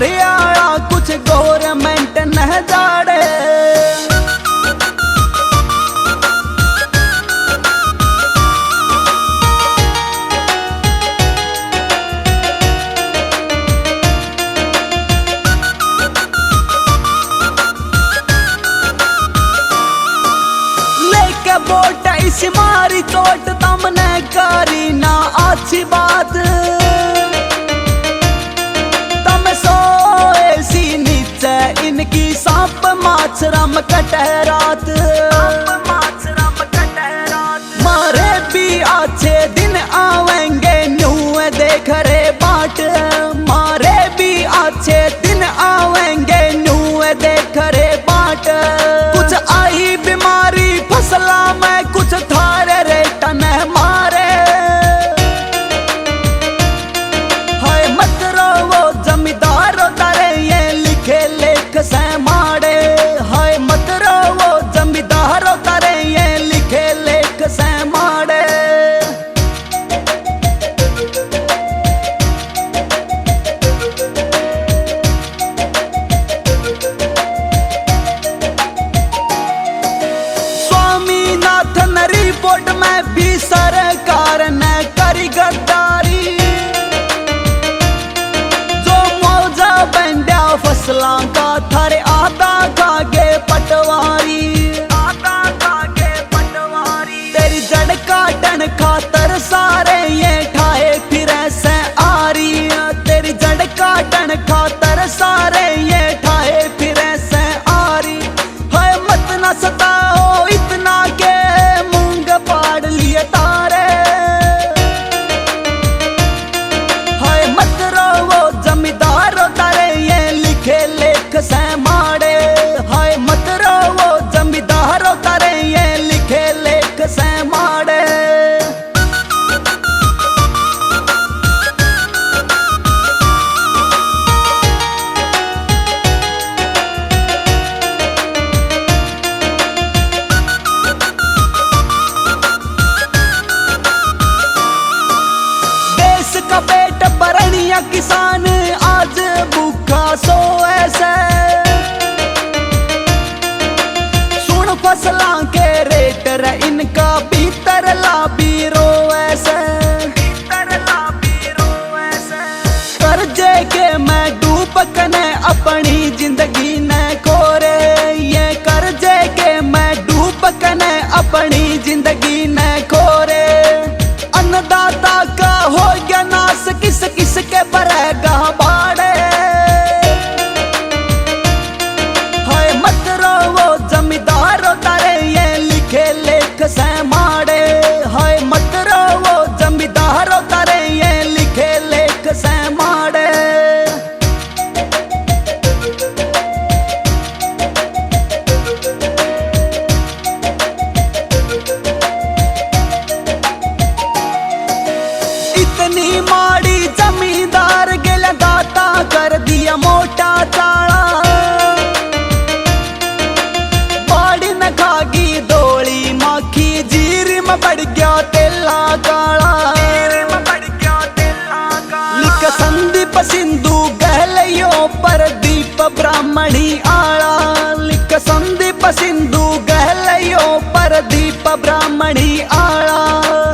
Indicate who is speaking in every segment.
Speaker 1: हरियाणा कुछ गवर्नमेंट न जाड़े। लेके बोट इस मारी चोट तमने करी ना अच्छी बात। इनकी सांप माछरम कटे रात। मारे भी अच्छे दिन आवेंगे न्यू देख रे बाट। मारे भी अच्छे दिन आवेंगे न्यू देख रे बाट। कुछ आई बीमारी फसला में कुछ थारे रे टन मारे। हाय मत रो जमींदार तारे ये लिखे लेख से माड़े। हाय मत रो जमींदार तारे ये लिखे लेख से माड़े। स्वामीनाथन रिपोर्ट में भी सरकार ने करी गद्दारी। जो मौजा बंदा फसलों का थारे आता खागे पटवारी। तेरी जड़ काटन खातर सारे ये ठाए फिरे से आरी। तेरी जड़ काटन खातर सारे ये ठाए फिरे से आरी। हाय मत न सताओ इतना के मूंग पाड़ लिए तारे। हाय मत रो जमींदार तारे ये लिखे लेख से माड़े। हाय मत रो जमींदार तारे ये लिखे लेख से माड़े। देश का पेट भरनिया किसान आज भूखा सो ऐसे। सुन फसलां के रेट रे इनका भीतर ला बीरो ऐसे। कर्जे के मैं डूब कने अपनी जिंदगी ने कोरे। ये कर्जे के मैं डूब कने अपनी जिंदगी ने कोरे। अन्नदाता का हो गया नाश किस किस के भरेगा बाड़े। हाय मत रो जमींदार तारे ये लिखे लेख से माड़े। हाय मत रो जमींदार तारे ये लिखे लेख से माड़े। इतनी माड़ी जमींदार गेला दाता कर दिया मोटा चाला। बाड़ी न खागी दोली माखी जीरी में बढ़ गया तेला काला। लिख संदीप सिंधु गहलियो पर दीप ब्राह्मणी आला। लिख संदीप सिंधु गहलियो पर दीप ब्राह्मणी आला।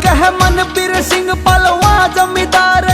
Speaker 1: कह मनबीर सिंह पलवा जमींदार